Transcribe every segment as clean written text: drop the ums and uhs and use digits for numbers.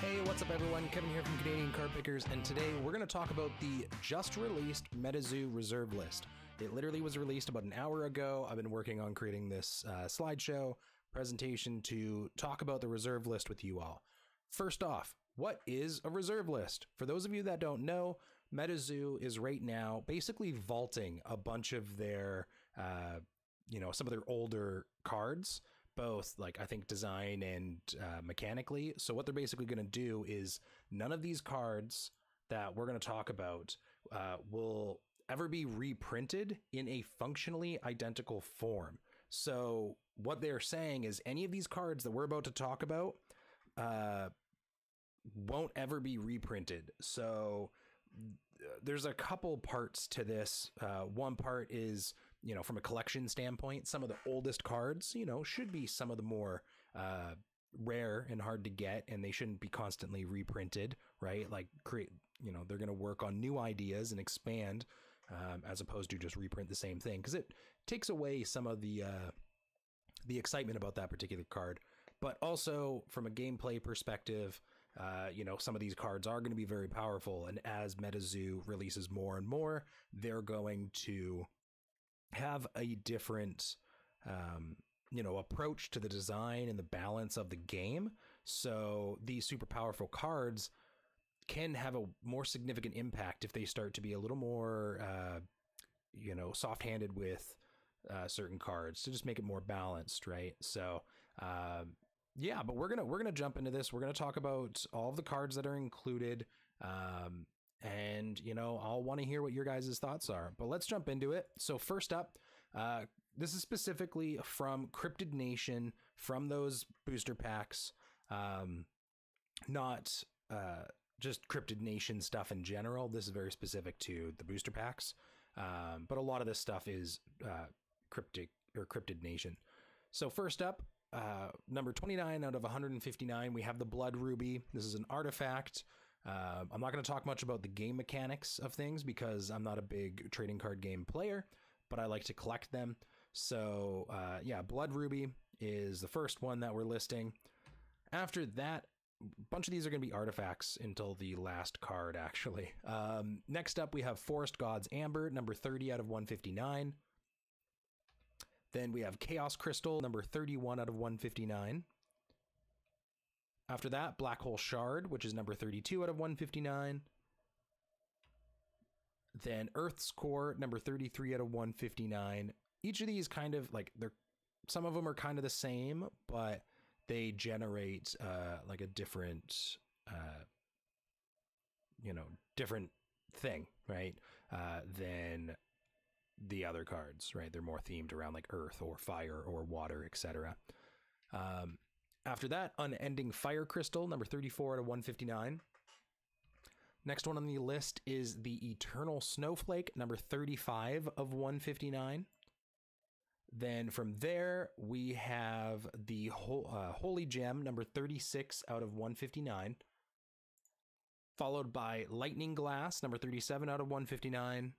Hey, what's up everyone? Kevin here from Canadian Card Pickers, and today we're going to talk about the just released MetaZoo reserve list. It literally was released about an hour ago. I've been working on creating this slideshow presentation to talk about the reserve list with you all. First off, what is a reserve list? For those of you that don't know, MetaZoo is right now basically vaulting a bunch of their, some of their older cards, both like I think design and mechanically. So what they're basically going to do is none of these cards that we're going to talk about will ever be reprinted in a functionally identical form. So what they're saying is any of these cards that we're about to talk about won't ever be reprinted. So there's a couple parts to this. One part is, from a collection standpoint, some of the oldest cards, should be some of the more rare and hard to get, and they shouldn't be constantly reprinted, right? Like they're going to work on new ideas and expand as opposed to just reprint the same thing, because it takes away some of the excitement about that particular card. But also from a gameplay perspective, some of these cards are going to be very powerful, and as MetaZoo releases more and more, they're going to have a different approach to the design and the balance of the game. So these super powerful cards can have a more significant impact if they start to be a little more soft-handed with certain cards to just make it more balanced, right? So but we're gonna jump into this. We're gonna talk about all of the cards that are included, and I'll want to hear what your guys' thoughts are. But let's jump into it. So first up, this is specifically from Cryptid Nation, from those booster packs, not just Cryptid Nation stuff in general. This is very specific to the booster packs, but a lot of this stuff is Cryptid Nation. So first up, number 29 out of 159, we have the Blood Ruby. This is an artifact. I'm not going to talk much about the game mechanics of things because I'm not a big trading card game player, but I like to collect them. So Blood Ruby is the first one that we're listing. After that, a bunch of these are going to be artifacts until the last card, actually. Next up, we have Forest God's Amber, number 30 out of 159. Then we have Chaos Crystal, number 31 out of 159. After that, Black Hole Shard, which is number 32 out of 159. Then Earth's Core, number 33 out of 159. Each of these kind of some of them are kind of the same, but they generate like a different, different thing, right? Than the other cards, right? They're more themed around like earth or fire or water, etc. After that, Unending Fire Crystal, number 34 out of 159. Next one on the list is the Eternal Snowflake, number 35 of 159. Then from there, we have the Holy Gem, number 36 out of 159. Followed by Lightning Glass, number 37 out of 159.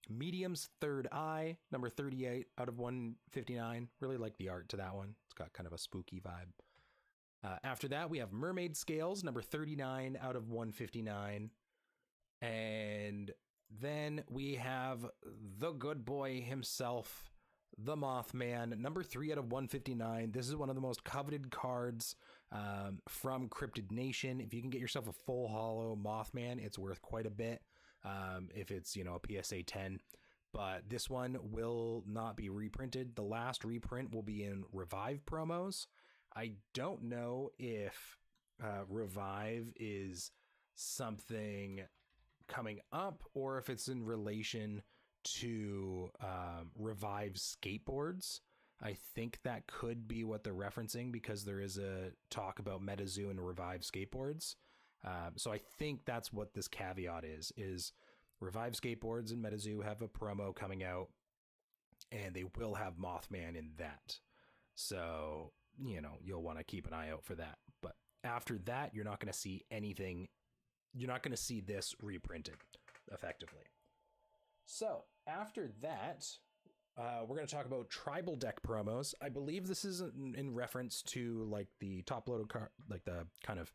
Medium's Third Eye, number 38 out of 159. Really like the art to that one. It's got kind of a spooky vibe. After that, we have Mermaid Scales, number 39 out of 159. And then we have the good boy himself, the Mothman, number 3 out of 159. This is one of the most coveted cards from Cryptid Nation. If you can get yourself a full holo Mothman, it's worth quite a bit. If it's, a PSA 10, but this one will not be reprinted. The last reprint will be in Revive promos. I don't know if Revive is something coming up or if it's in relation to Revive skateboards. I think that could be what they're referencing because there is a talk about MetaZoo and Revive skateboards. So I think that's what this caveat is Revive Skateboards and MetaZoo have a promo coming out and they will have Mothman in that. So, you'll want to keep an eye out for that. But after that, you're not going to see anything. You're not going to see this reprinted effectively. So after that, we're going to talk about tribal deck promos. I believe this is in reference to like the top loaded card, like the kind of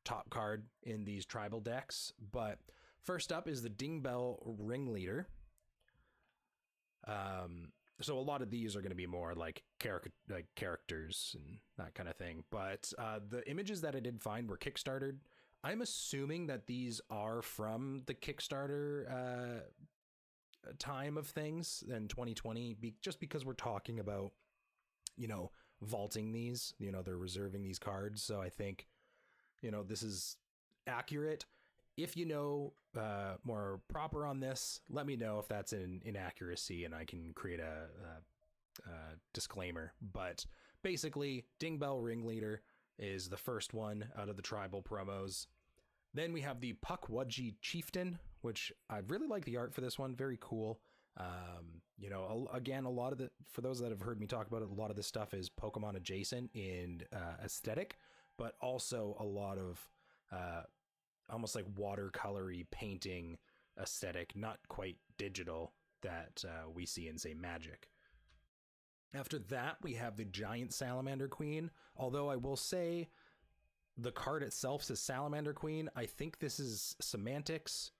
top card in these tribal decks. But first up is the Dingbelle Ringleader. So a lot of these are going to be more like characters and that kind of thing. But the images that I did find were Kickstartered. I'm assuming that these are from the Kickstarter time of things in 2020, just because we're talking about, vaulting these, they're reserving these cards. So I think, this is accurate. If you know more proper on this, let me know if that's an inaccuracy and I can create a disclaimer. But basically, Dingbelle Ringleader is the first one out of the tribal promos. Then we have the Pukwudgie Chieftain, which I really like the art for this one. Very cool. Again, a lot of for those that have heard me talk about it, a lot of this stuff is Pokemon adjacent in aesthetic, but also a lot of almost like watercolory painting aesthetic, not quite digital, that we see in, say, Magic. After that, we have the Giant Salamander Queen. Although I will say the card itself says Salamander Queen. I think this is semantics.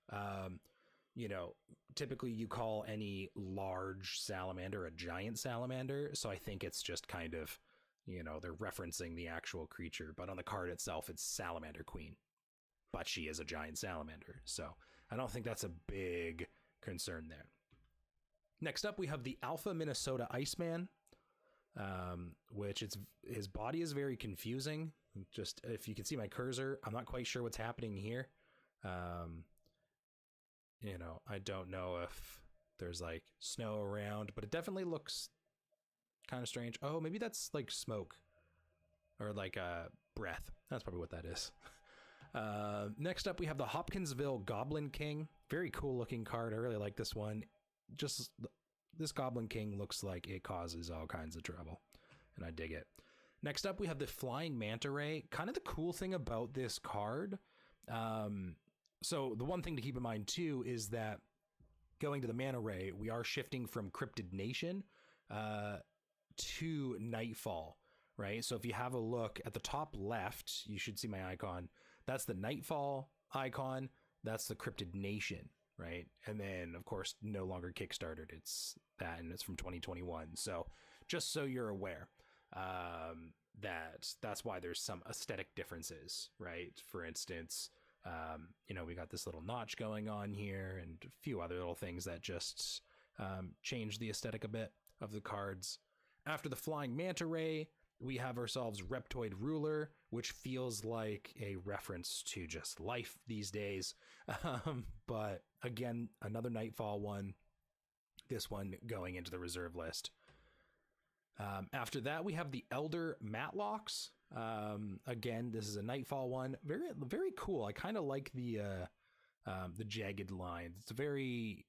Typically you call any large salamander a giant salamander. So I think it's just kind of, they're referencing the actual creature. But on the card itself, it's Salamander Queen. But she is a giant salamander. So I don't think that's a big concern there. Next up, we have the Alpha Minnesota Iceman, which his body is very confusing. Just if you can see my cursor, I'm not quite sure what's happening here. I don't know if there's like snow around, but it definitely looks kind of strange. Oh, maybe that's like smoke or like breath. That's probably what that is. Next up, we have the Hopkinsville Goblin King. Very cool looking card. I really like this one. Just this Goblin King looks like it causes all kinds of trouble, and I dig it. Next up, we have the Flying Manta Ray. Kind of the cool thing about this card. So the one thing to keep in mind too is that going to the Manta Ray, we are shifting from Cryptid Nation to Nightfall, right? So if you have a look at the top left, you should see my icon. That's the Nightfall icon. That's the Cryptid Nation, right? And then, of course, no longer Kickstarted. It's that, and it's from 2021. So just so you're aware, that's why there's some aesthetic differences, right? For instance, we got this little notch going on here and a few other little things that just change the aesthetic a bit of the cards. After the Flying Manta Ray, we have ourselves Reptoid Ruler, which feels like a reference to just life these days. But again, another Nightfall one, this one going into the reserve list. After that, we have the Elder Matlox. Again, this is a Nightfall one. Very, very cool. I kind of like the jagged lines. It's a very,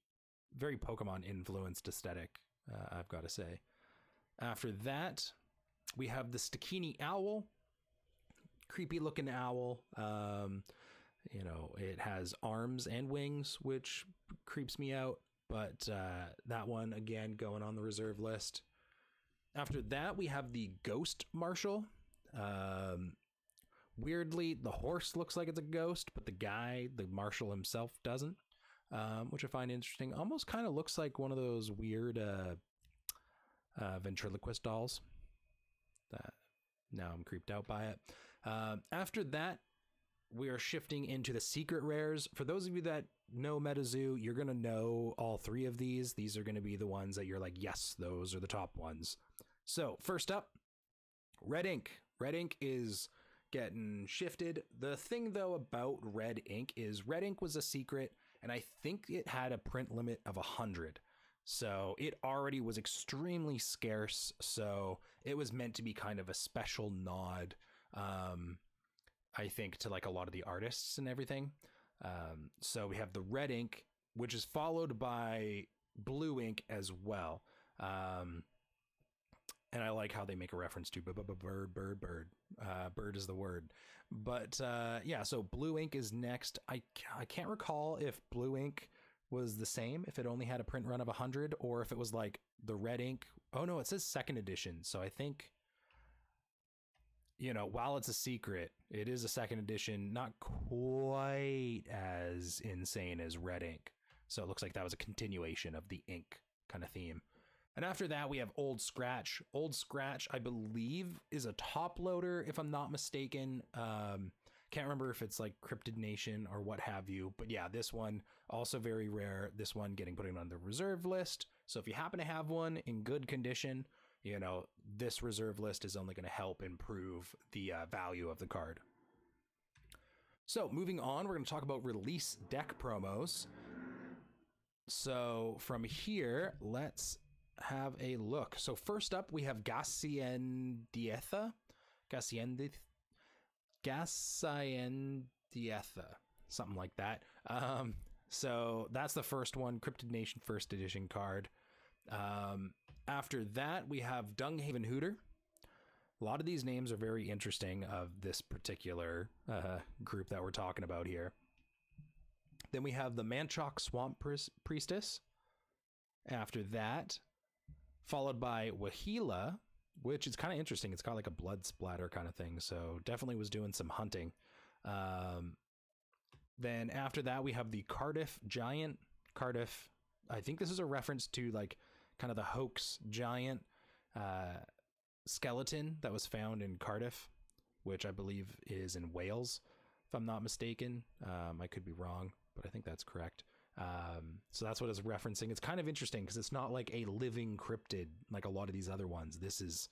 very Pokemon influenced aesthetic, I've got to say. After that, we have the Stikini Owl. Creepy looking owl. It has arms and wings, which creeps me out. But that one, again, going on the reserve list. After that, we have the Ghost Marshal. Weirdly, the horse looks like it's a ghost, but the marshal himself doesn't, which I find interesting. Almost kind of looks like one of those weird ventriloquist dolls. Now I'm creeped out by it. After that, we are shifting into the secret rares. For those of you that know MetaZoo, you're going to know all three of these. These are going to be the ones that you're like, yes, those are the top ones. So first up, Red Ink. Red Ink is getting shifted. The thing, though, about Red Ink is Red Ink was a secret, and I think it had a print limit of 100. So it already was extremely scarce. So it was meant to be kind of a special nod, I think, to like a lot of the artists and everything. So we have the Red Ink, which is followed by Blue Ink as well. And I like how they make a reference to bird. Bird is the word. But yeah, so Blue Ink is next. I can't recall if Blue Ink was the same, if it only had a print run of 100, or if it was like the Red Ink. Oh no, it says second edition. So I think, while it's a secret, it is a second edition, not quite as insane as Red Ink. So it looks like that was a continuation of the ink kind of theme. And after that, we have Old Scratch. Old Scratch, I believe, is a top loader, if I'm not mistaken. Can't remember if it's like Cryptid Nation or what have you. But yeah, this one, also very rare. This one getting put on the reserve list. So if you happen to have one in good condition, this reserve list is only going to help improve the value of the card. So moving on, we're going to talk about release deck promos. So from here, let's have a look. So first up, we have Gaasyendietha, something like that. So that's the first one, Cryptid Nation first edition card. After that, we have Dunghavenhooter. A lot of these names are very interesting of this particular group that we're talking about here. Then we have the Manchac Swamp Priestess. After that, followed by Wahila, which is kind of interesting. It's got like a blood splatter kind of thing. So definitely was doing some hunting. Then after that, we have the Cardiff Giant. Cardiff, I think this is a reference to like kind of the hoax giant skeleton that was found in Cardiff, which I believe is in Wales, if I'm not mistaken. I could be wrong, but I think that's correct. So that's what it's referencing. It's kind of interesting because it's not like a living cryptid like a lot of these other ones. This is,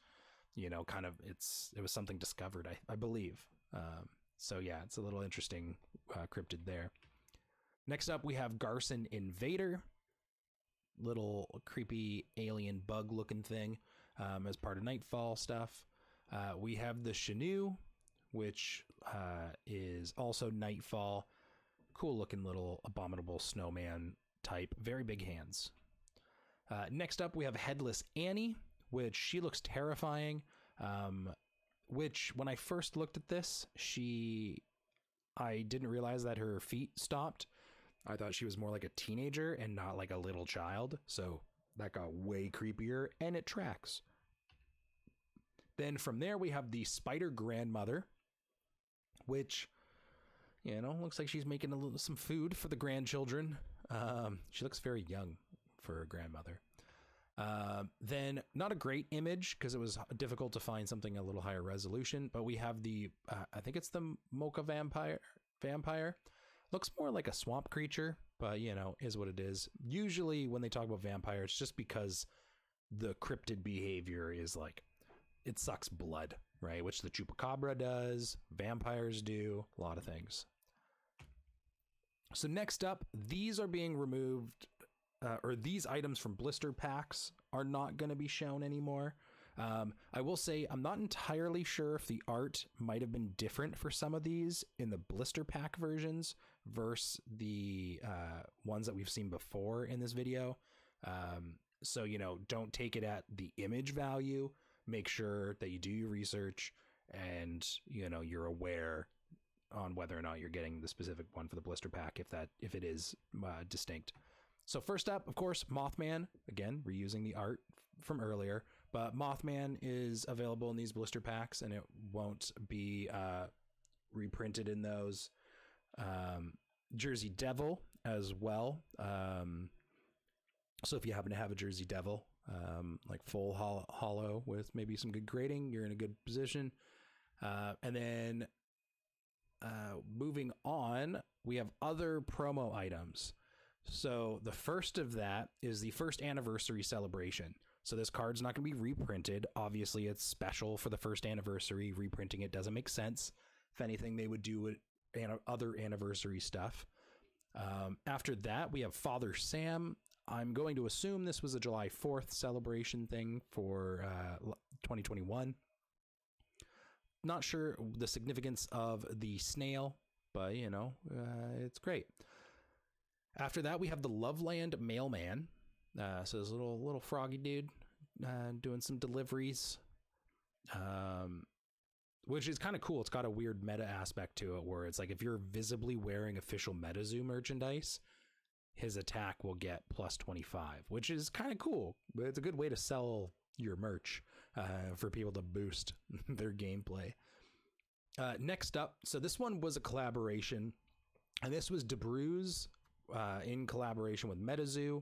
kind of, it was something discovered, I believe. So yeah, it's a little interesting cryptid there. Next up, we have Garson Invader, little creepy alien bug looking thing as part of Nightfall stuff. We have the Shanu, which is also Nightfall. Cool looking little abominable snowman type, very big hands. Next up, we have Headless Annie, which she looks terrifying. Which when I first looked at this, I didn't realize that her feet stopped. I thought she was more like a teenager and not like a little child. So that got way creepier, and it tracks. Then from there, we have the Spider Grandmother, which, looks like she's making some food for the grandchildren. She looks very young for a grandmother. Then not a great image because it was difficult to find something a little higher resolution, but we have the, I think it's the Moca Vampire. Looks more like a swamp creature, but is what it is. Usually when they talk about vampire, it's just because the cryptid behavior is like, it sucks blood, right? Which the chupacabra does, vampires do, a lot of things. So next up, these are being removed, or these items from blister packs are not going to be shown anymore. I will say I'm not entirely sure if the art might have been different for some of these in the blister pack versions versus the ones that we've seen before in this video. So, don't take it at the image value. Make sure that you do your research and, you're aware on whether or not you're getting the specific one for the blister pack, if it is distinct. So first up, of course, Mothman, again, reusing the art from earlier, but Mothman is available in these blister packs and it won't be reprinted in those. Jersey Devil as well. So if you happen to have a Jersey Devil, like full hollow with maybe some good grading, you're in a good position. And then moving on, we have other promo items. So the first of that is the first anniversary celebration. So this card's not going to be reprinted. Obviously, it's special for the first anniversary. Reprinting it doesn't make sense. If anything, they would do other anniversary stuff. After that, we have Father Sam. I'm going to assume this was a July 4th celebration thing for 2021. Not sure the significance of the snail, but, it's great. After that, we have the Loveland Mailman. So this little froggy dude doing some deliveries, which is kind of cool. It's got a weird meta aspect to it where it's like if you're visibly wearing official MetaZoo merchandise, his attack will get plus 25, which is kind of cool. But it's a good way to sell your merch for people to boost their gameplay. Next up, so this one was a collaboration, and this was Dbruze in collaboration with MetaZoo.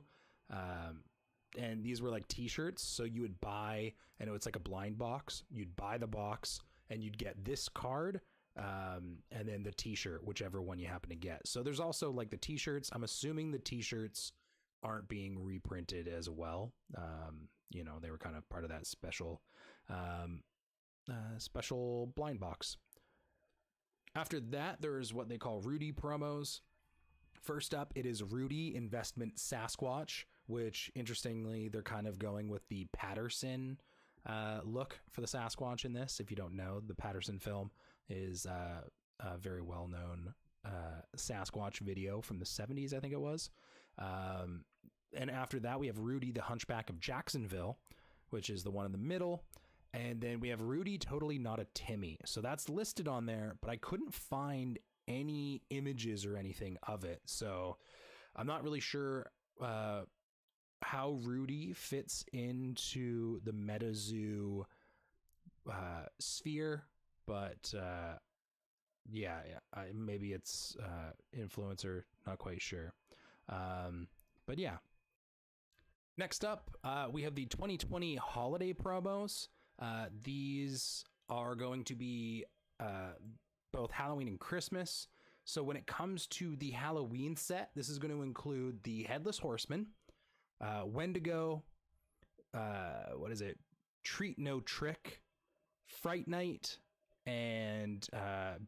And these were like t-shirts, so you would buy, and it's like a blind box. You'd buy the box, and you'd get this card, and then the t-shirt, whichever one you happen to get. So there's also like the t-shirts. I'm assuming the t-shirts aren't being reprinted as well. You know, they were kind of part of that special blind box. After that, there's what they call Rudy promos. First up, it is Rudy Investment Sasquatch, which interestingly, they're kind of going with the Patterson look for the Sasquatch in this. If you don't know, the Patterson film is a very well-known Sasquatch video from the 70s, I think it was. And after that, we have Rudy the Hunchback of Jacksonville, which is the one in the middle. And then we have Rudy Totally Not a Timmy. So that's listed on there, but I couldn't find any images or anything of it. So I'm not really sure how Rudy fits into the MetaZoo sphere, but yeah, maybe it's influencer, not quite sure. But yeah. Next up, we have the 2020 holiday promos. These are going to be both Halloween and Christmas. So when it comes to the Halloween set, this is going to include the Headless Horseman, Wendigo, what is it? Treat No Trick, Fright Night, and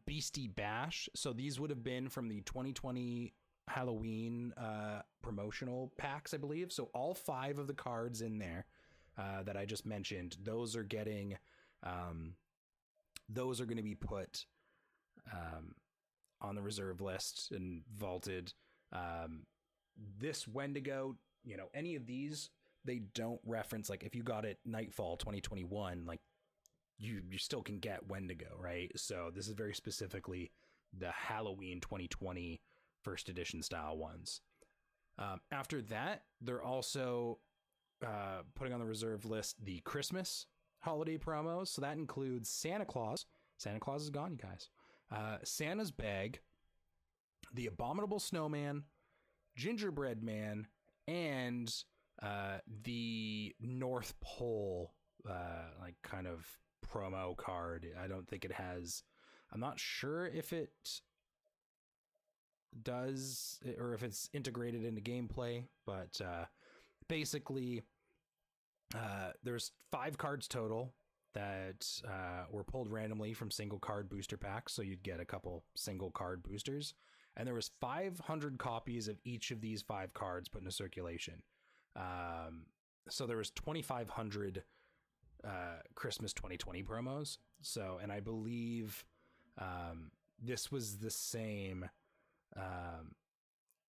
Beastie Bash. So these would have been from the 2020 Halloween promotional packs, I believe. So all 5 of the cards in there that I just mentioned, those are getting those are going to be put on the reserve list and vaulted. This Wendigo, you know, any of these, they don't reference, like if you got it Nightfall 2021, like you still can get Wendigo, right? So this is very specifically the Halloween 2020 first edition style ones. After that, they're also putting on the reserve list the Christmas holiday promos. So that includes Santa Claus. Santa Claus is gone, you guys. Santa's Bag, the Abominable Snowman, Gingerbread Man, and the North Pole like kind of promo card. I don't think it has, I'm not sure if it does or if it's integrated into gameplay, but basically there's 5 cards total that were pulled randomly from single card booster packs, so you'd get a couple single card boosters, and there was 500 copies of each of these 5 cards put into circulation. So there was 2,500 Christmas 2020 promos. So, and I believe this was the same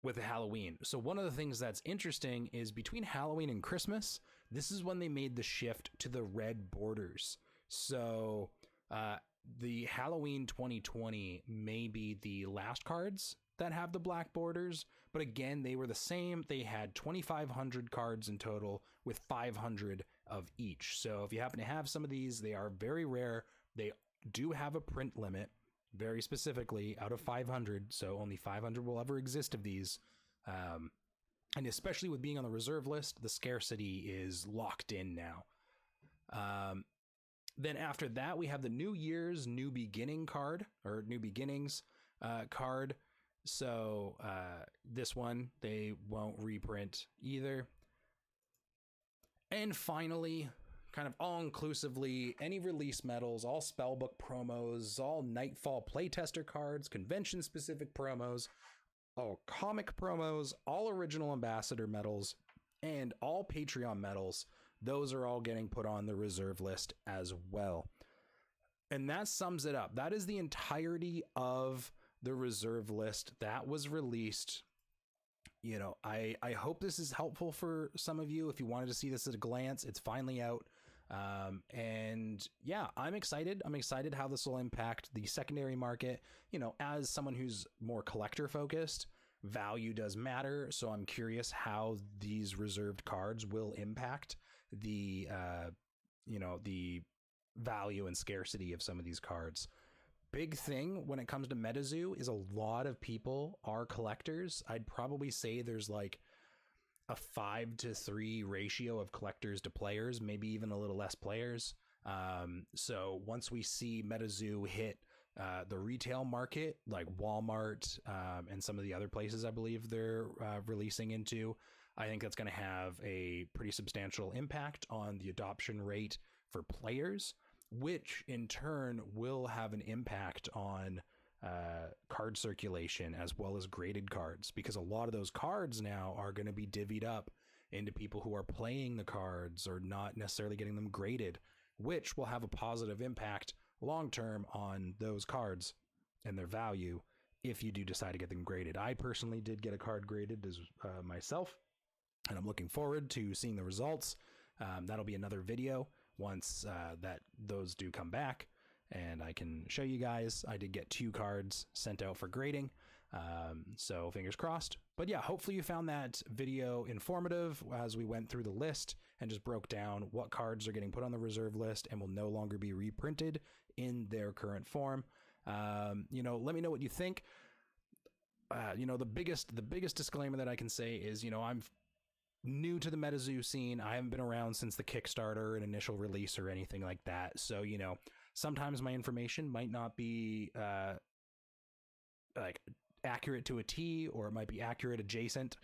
with Halloween. So one of the things that's interesting is between Halloween and Christmas, this is when they made the shift to the red borders. So the Halloween 2020 may be the last cards that have the black borders, but again, they were the same. They had 2,500 cards in total with 500 of each. So if you happen to have some of these, they are very rare. They do have a print limit, very specifically out of 500. So only 500 will ever exist of these. And especially with being on the reserve list, the scarcity is locked in now. Then after that, we have the New Year's New Beginning card, or New Beginnings card. So this one, they won't reprint either. And finally, kind of all-inclusively, any release medals, all spellbook promos, all Nightfall playtester cards, convention-specific promos, all comic promos, all original ambassador medals, and all Patreon medals. Those are all getting put on the reserve list as well. And that sums it up. That is the entirety of the reserve list that was released. You know, I hope this is helpful for some of you. If you wanted to see this at a glance, it's finally out. And yeah, I'm excited. I'm excited how this will impact the secondary market. You know, as someone who's more collector focused, value does matter. So I'm curious how these reserved cards will impact the, you know, the value and scarcity of some of these cards. big thing when it comes to MetaZoo is a lot of people are collectors. I'd probably say there's like a 5-to-3 ratio of collectors to players, maybe even a little less players. So once we see MetaZoo hit the retail market, like Walmart and some of the other places I believe they're releasing into, I think that's going to have a pretty substantial impact on the adoption rate for players, which in turn will have an impact on card circulation as well as graded cards, because a lot of those cards now are going to be divvied up into people who are playing the cards or not necessarily getting them graded, which will have a positive impact long term on those cards and their value if you do decide to get them graded. I personally did get a card graded as myself, and I'm looking forward to seeing the results. That'll be another video once that those do come back, and I can show you guys. I did get 2 cards sent out for grading, so fingers crossed. But yeah, hopefully you found that video informative as we went through the list and just broke down what cards are getting put on the reserve list and will no longer be reprinted in their current form. You know, let me know what you think. You know, the biggest disclaimer that I can say is, you know, I'm new to the MetaZoo scene. I haven't been around since the Kickstarter and initial release or anything like that. So, you know, sometimes my information might not be like accurate to a T, or it might be accurate adjacent,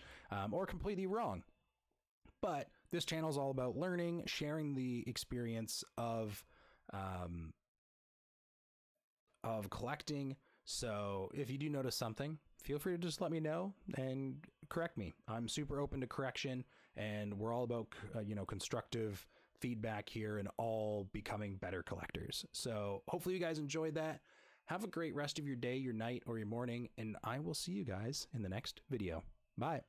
or completely wrong. But this channel is all about learning, sharing the experience of collecting. So if you do notice something, feel free to just let me know and correct me. I'm super open to correction, and we're all about, you know, constructive feedback here and all becoming better collectors. So hopefully you guys enjoyed that. Have a great rest of your day, your night, or your morning, and I will see you guys in the next video. Bye.